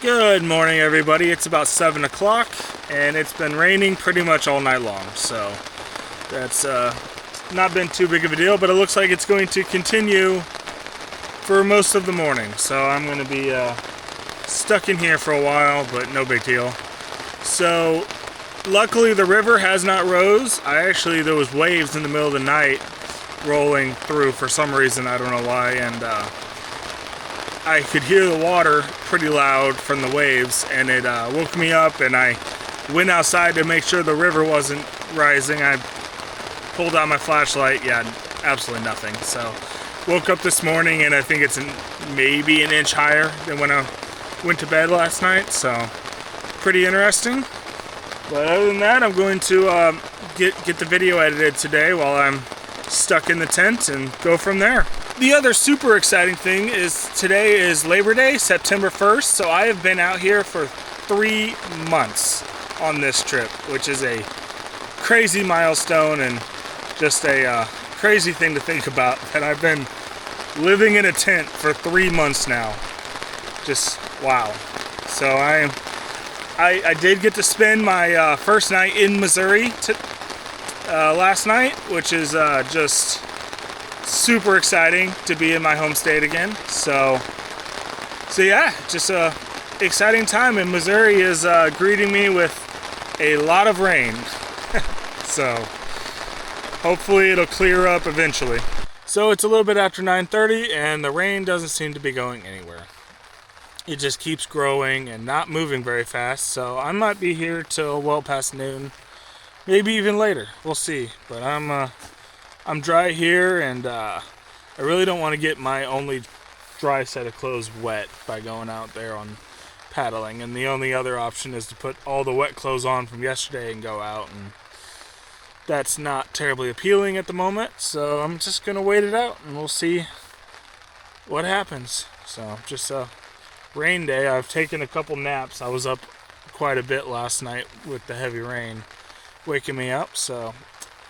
Good morning, everybody. It's about 7 o'clock and it's been raining pretty much all night long, so that's not been too big of a deal, but it looks like it's going to continue for most of the morning, so I'm going to be stuck in here for a while, but no big deal. So luckily the river has not rose. There was waves in the middle of the night rolling through for some reason, I don't know why, and I could hear the water pretty loud from the waves, and it woke me up, and I went outside to make sure the river wasn't rising. I pulled out my flashlight. Yeah, absolutely nothing. So woke up this morning and I think it's maybe an inch higher than when I went to bed last night, so pretty interesting. But other than that, I'm going to get the video edited today while I'm stuck in the tent and go from there. The other super exciting thing is today is Labor Day, September 1st, so I have been out here for 3 months on this trip, which is a crazy milestone and just a crazy thing to think about, that I've been living in a tent for 3 months now. Just wow. So I did get to spend my first night in Missouri last night, which is just super exciting to be in my home state again. So yeah, just a exciting time, and Missouri is greeting me with a lot of rain. So hopefully it'll clear up eventually. So it's a little bit after 9:30 and the rain doesn't seem to be going anywhere. It just keeps growing and not moving very fast, so I might be here till well past noon, maybe even later. We'll see. But I'm dry here, and I really don't want to get my only dry set of clothes wet by going out there on paddling, and the only other option is to put all the wet clothes on from yesterday and go out, and that's not terribly appealing at the moment, so I'm just gonna wait it out and we'll see what happens. So just a rain day. I've taken a couple naps. I was up quite a bit last night with the heavy rain waking me up, so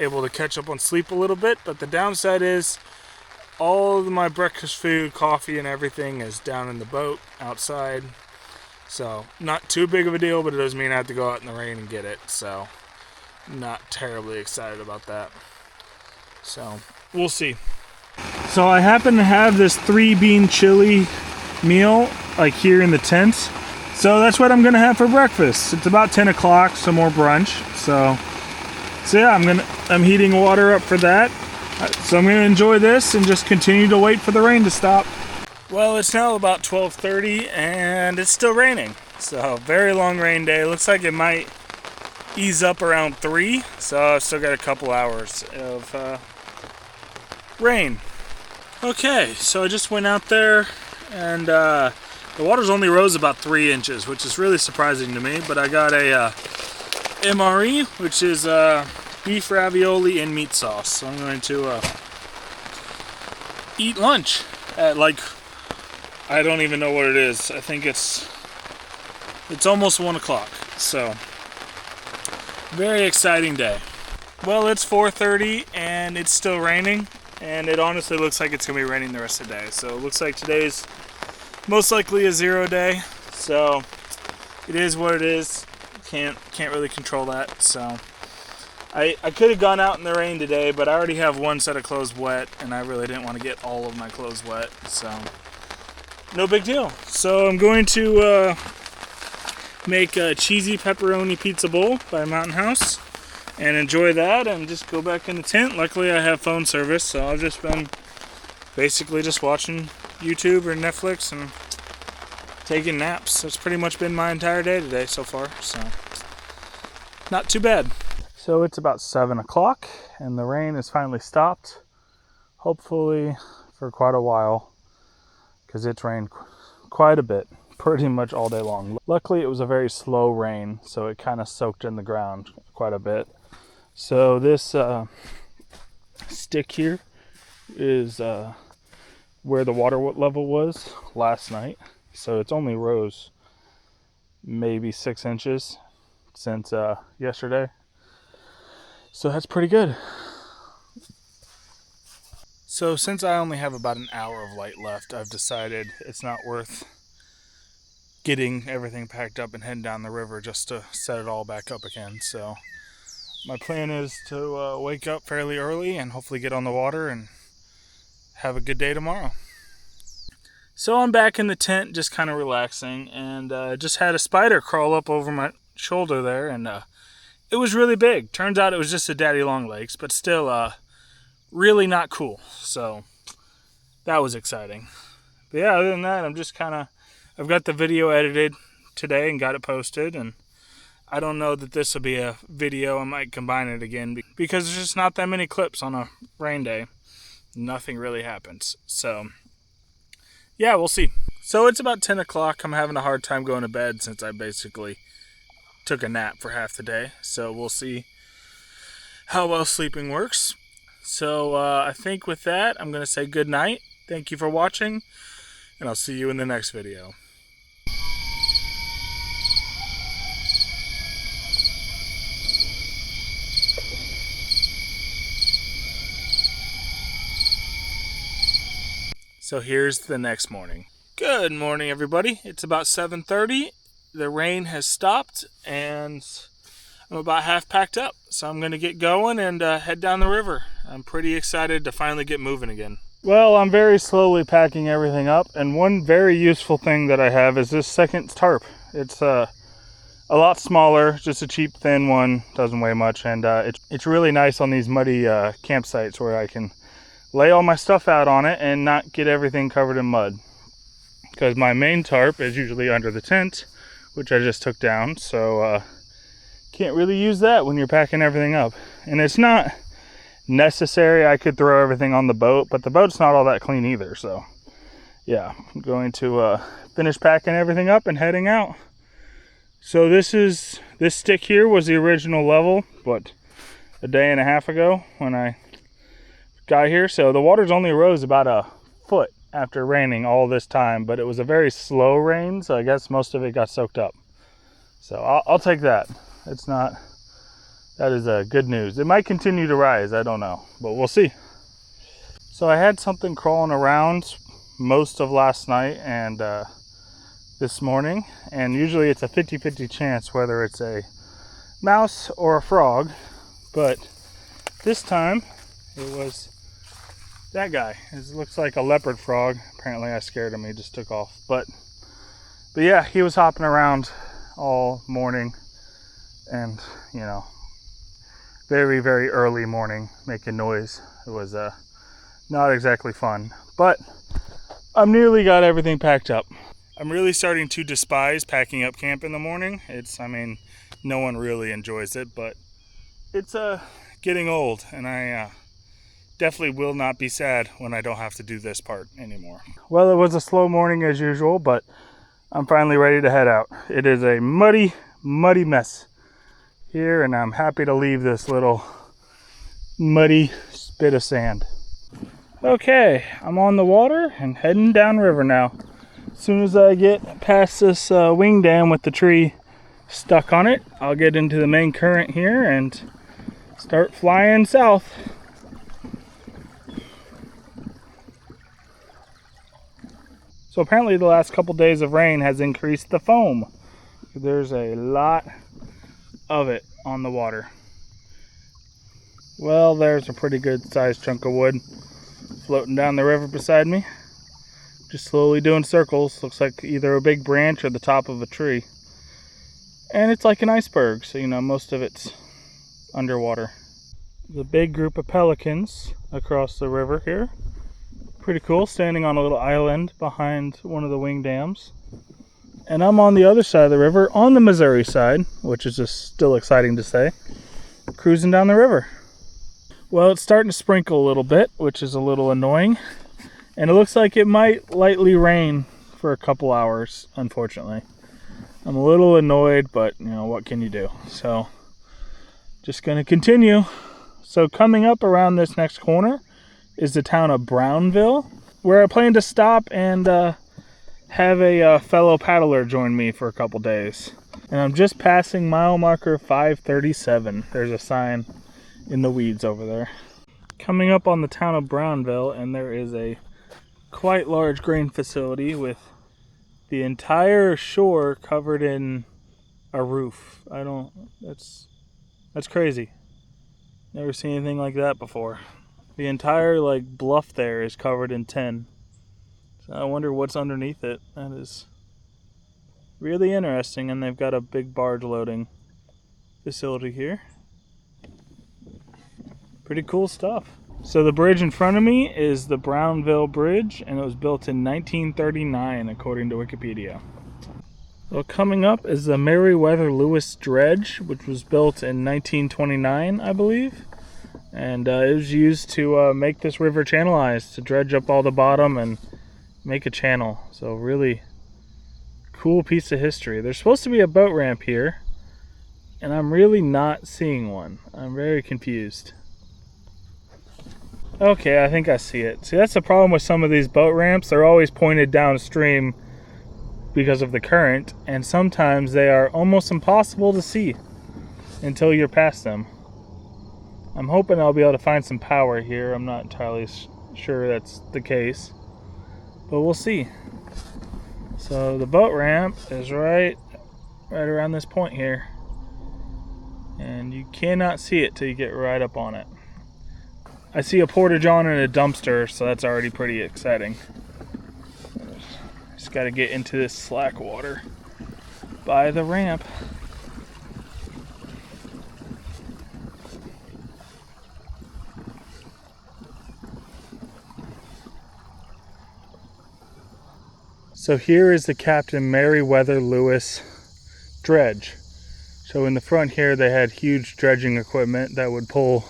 able to catch up on sleep a little bit. But the downside is all of my breakfast food, coffee, and everything is down in the boat outside, so not too big of a deal, but it does mean I have to go out in the rain and get it, so not terribly excited about that. So we'll see. So I happen to have this 3-bean chili meal like here in the tent, so that's what I'm gonna have for breakfast. It's about 10 o'clock, some more brunch. So yeah, I'm heating water up for that. So I'm gonna enjoy this and just continue to wait for the rain to stop. Well, it's now about 12:30 and it's still raining. So very long rain day. Looks like it might ease up around 3, so I've still got a couple hours of rain. Okay, so I just went out there, and the water's only rose about 3 inches, which is really surprising to me, but I got a MRE, which is beef ravioli and meat sauce. So I'm going to eat lunch at, like, I don't even know what it is. I think it's almost 1 o'clock, so very exciting day. Well, it's 4:30 and it's still raining, and it honestly looks like it's gonna be raining the rest of the day. So it looks like today's most likely a 0 day. So it is what it is. Can't really control that. So I could have gone out in the rain today, but I already have one set of clothes wet, and I really didn't want to get all of my clothes wet. So no big deal. So I'm going to make a cheesy pepperoni pizza bowl by Mountain House and enjoy that and just go back in the tent. Luckily I have phone service, so I've just been basically just watching YouTube or Netflix and taking naps. That's pretty much been my entire day today so far, so not too bad. So it's about 7 o'clock and the rain has finally stopped, hopefully for quite a while, because it's rained quite a bit, pretty much all day long. Luckily it was a very slow rain, so it kind of soaked in the ground quite a bit. So this stick here is where the water level was last night, so it's only rose maybe 6 inches since yesterday, so that's pretty good. So since I only have about an hour of light left, I've decided it's not worth getting everything packed up and heading down the river just to set it all back up again. So my plan is to wake up fairly early and hopefully get on the water and have a good day tomorrow. So I'm back in the tent just kind of relaxing, and just had a spider crawl up over my shoulder there, and it was really big. Turns out it was just a daddy longlegs, but still really not cool. So that was exciting. But yeah, other than that, I'm just I've got the video edited today and got it posted, and I don't know that this will be a video. I might combine it again because there's just not that many clips on a rain day. Nothing really happens. So yeah, we'll see. So it's about 10 o'clock. I'm having a hard time going to bed since I basically took a nap for half the day. So we'll see how well sleeping works. So I think with that, I'm going to say good night. Thank you for watching, and I'll see you in the next video. So here's the next morning. Good morning, everybody. It's about 7:30. The rain has stopped, and I'm about half packed up. So I'm going to get going and head down the river. I'm pretty excited to finally get moving again. Well, I'm very slowly packing everything up, and one very useful thing that I have is this second tarp. It's a lot smaller, just a cheap thin one, doesn't weigh much, and it's really nice on these muddy campsites where I can lay all my stuff out on it and not get everything covered in mud. Because my main tarp is usually under the tent, which I just took down, so can't really use that when you're packing everything up. And it's not necessary. I could throw everything on the boat, but the boat's not all that clean either, so yeah, I'm going to finish packing everything up and heading out. So this stick here was the original level, but a day and a half ago when I got here. So the water's only rose about a foot after raining all this time, but it was a very slow rain, so I guess most of it got soaked up. So I'll take that. That is good news. It might continue to rise, I don't know, but we'll see. So I had something crawling around most of last night and this morning, and usually it's a 50-50 chance whether it's a mouse or a frog, but this time it was that guy. It looks like a leopard frog. Apparently I scared him, he just took off. But yeah, he was hopping around all morning, and you know, very, very early morning, making noise. It was not exactly fun, but I'm nearly got everything packed up. I'm really starting to despise packing up camp in the morning. I mean, no one really enjoys it, but it's getting old, and I definitely will not be sad when I don't have to do this part anymore. Well, it was a slow morning as usual, but I'm finally ready to head out. It is a muddy, muddy mess here, and I'm happy to leave this little muddy spit of sand. Okay, I'm on the water and heading downriver now. As soon as I get past this wing dam with the tree stuck on it, I'll get into the main current here and start flying south. So apparently the last couple days of rain has increased the foam. There's a lot of it on the water. Well, there's a pretty good sized chunk of wood floating down the river beside me. Just slowly doing circles. Looks like either a big branch or the top of a tree. And it's like an iceberg, so you know, most of it's underwater. There's a big group of pelicans across the river here. Pretty cool, standing on a little island behind one of the wing dams. And I'm on the other side of the river, on the Missouri side, which is just still exciting to say, cruising down the river. Well, it's starting to sprinkle a little bit, which is a little annoying. And it looks like it might lightly rain for a couple hours, unfortunately. I'm a little annoyed, but you know, what can you do? So, just gonna continue. So coming up around this next corner is the town of Brownville, where I plan to stop and have a fellow paddler join me for a couple days. And I'm just passing mile marker 537. There's a sign in the weeds over there. Coming up on the town of Brownville, and there is a quite large grain facility with the entire shore covered in a roof. That's crazy. Never seen anything like that before. The entire like bluff there is covered in tin. So I wonder what's underneath it. That is really interesting, and they've got a big barge loading facility here. Pretty cool stuff. So the bridge in front of me is the Brownville Bridge, and it was built in 1939 according to Wikipedia. Well, coming up is the Meriwether Lewis Dredge, which was built in 1929, I believe. And it was used to make this river channelized, to dredge up all the bottom and make a channel. So really cool piece of history. There's supposed to be a boat ramp here, and I'm really not seeing one. I'm very confused. Okay, I think I see it. See, that's the problem with some of these boat ramps. They're always pointed downstream because of the current, and sometimes they are almost impossible to see until you're past them. I'm hoping I'll be able to find some power here. I'm not entirely sure that's the case, but we'll see. So the boat ramp is right around this point here, and you cannot see it till you get right up on it. I see a porta-john and a dumpster, so that's already pretty exciting. Just got to get into this slack water by the ramp. So here is the Captain Meriwether Lewis dredge. So in the front here they had huge dredging equipment that would pull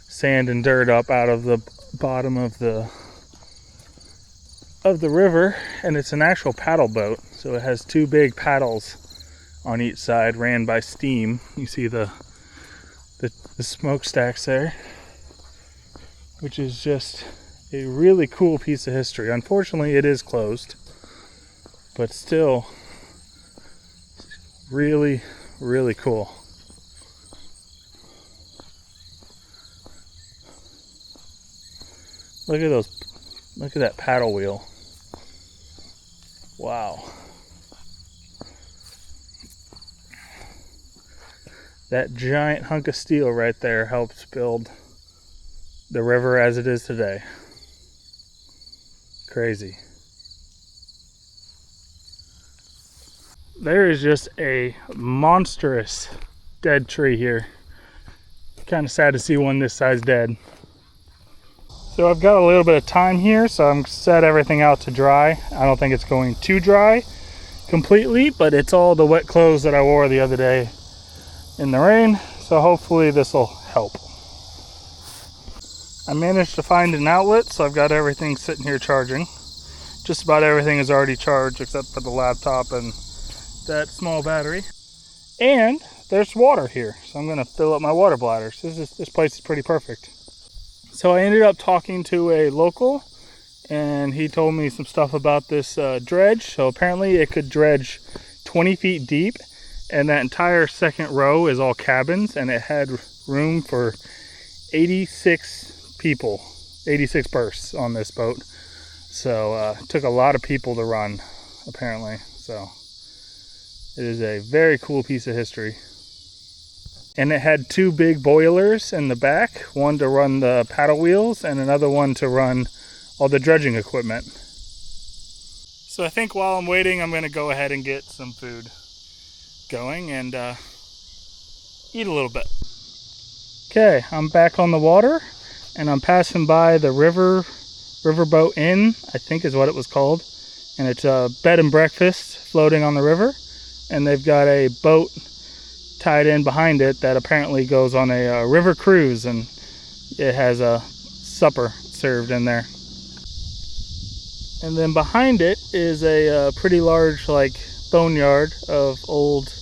sand and dirt up out of the bottom of the river, and it's an actual paddle boat. So it has two big paddles on each side, ran by steam. You see the smokestacks there, which is just a really cool piece of history. Unfortunately, it is closed, but still really, really cool. Look at those, look at that paddle wheel. Wow. That giant hunk of steel right there helped build the river as it is today. Crazy. There is just a monstrous dead tree here. Kind of sad to see one this size dead. So I've got a little bit of time here, so I'm set everything out to dry. I don't think it's going to dry completely, but it's all the wet clothes that I wore the other day in the rain, so hopefully this will help. I managed to find an outlet, so I've got everything sitting here charging. Just about everything is already charged except for the laptop and that small battery. And there's water here, so I'm going to fill up my water bladders. This place is pretty perfect. So I ended up talking to a local, and he told me some stuff about this dredge. So apparently it could dredge 20 feet deep, and that entire second row is all cabins, and it had room for 86 people, 86 berths on this boat. So it took a lot of people to run, apparently. So it is a very cool piece of history. And it had two big boilers in the back, one to run the paddle wheels and another one to run all the dredging equipment. So I think while I'm waiting, I'm going to go ahead and get some food going and eat a little bit. Okay, I'm back on the water, and I'm passing by the Riverboat Inn, I think is what it was called. And it's a bed and breakfast floating on the river. And they've got a boat tied in behind it that apparently goes on a river cruise, and it has a supper served in there. And then behind it is a pretty large like boneyard of old,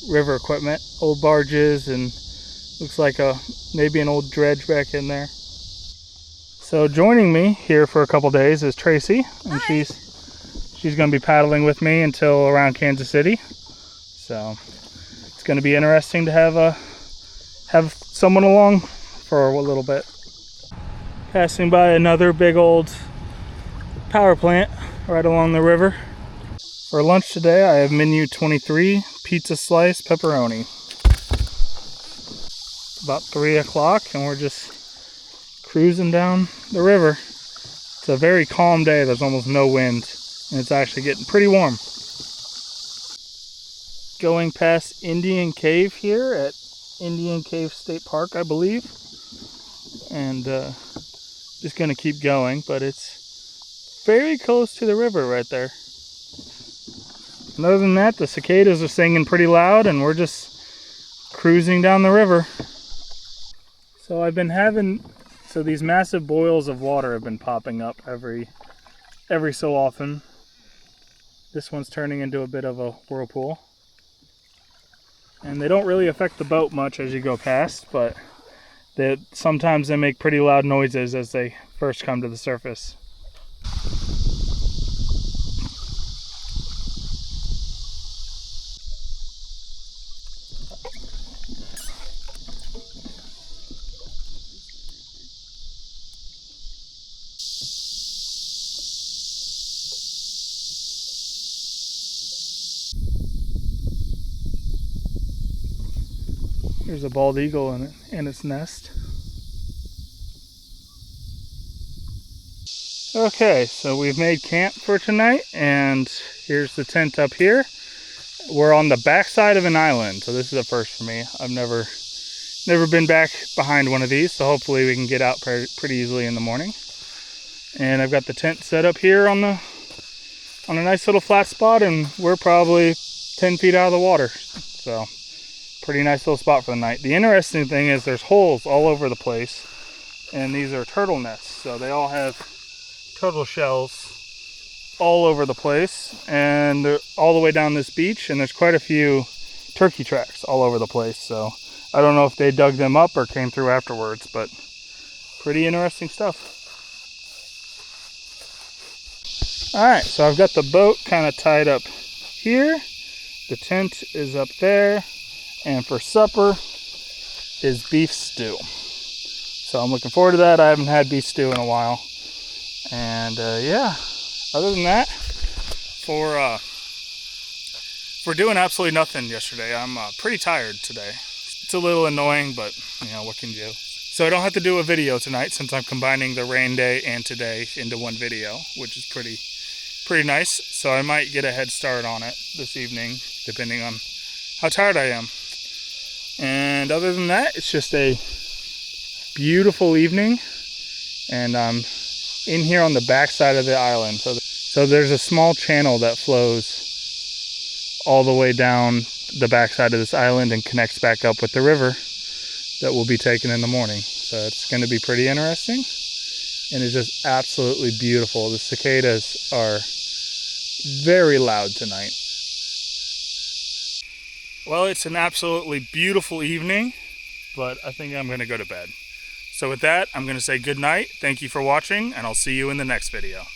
river equipment, old barges, and looks like maybe an old dredge back in there. So joining me here for a couple days is Tracy, and she's going to be paddling with me until around Kansas City. So it's going to be interesting to have someone along for a little bit. Passing by another big old power plant right along the river. For lunch today, I have menu 23, pizza slice, pepperoni. About 3 o'clock, and we're just cruising down the river. It's a very calm day. There's almost no wind, and it's actually getting pretty warm. Going past Indian Cave here at Indian Cave State Park, I believe. And just gonna keep going, but it's very close to the river right there. And other than that, the cicadas are singing pretty loud, and we're just cruising down the river. So I've been having, these massive boils of water have been popping up every so often. This one's turning into a bit of a whirlpool. And they don't really affect the boat much as you go past, but sometimes they make pretty loud noises as they first come to the surface. There's a bald eagle in its nest. Okay, so we've made camp for tonight, and here's the tent up here. We're on the backside of an island, so this is a first for me. I've never been back behind one of these, so hopefully we can get out pretty easily in the morning. And I've got the tent set up here on a nice little flat spot, and we're probably 10 feet out of the water. So pretty nice little spot for the night. The interesting thing is there's holes all over the place, and these are turtle nests, so they all have turtle shells all over the place, and they're all the way down this beach, and there's quite a few turkey tracks all over the place. So I don't know if they dug them up or came through afterwards, but pretty interesting stuff. Alright, so I've got the boat kind of tied up here. The tent is up there. And for supper is beef stew. So I'm looking forward to that. I haven't had beef stew in a while. And yeah, other than that, for doing absolutely nothing yesterday, I'm pretty tired today. It's a little annoying, but you know, what can you do? So I don't have to do a video tonight since I'm combining the rain day and today into one video, which is pretty nice. So I might get a head start on it this evening, depending on how tired I am. And other than that, it's just a beautiful evening, and I'm in here on the back side of the island. So there's a small channel that flows all the way down the back side of this island and connects back up with the river that we'll be taking in the morning. So it's going to be pretty interesting, and it's just absolutely beautiful. The cicadas are very loud tonight. Well, it's an absolutely beautiful evening, but I think I'm going to go to bed. So with that, I'm going to say good night. Thank you for watching, and I'll see you in the next video.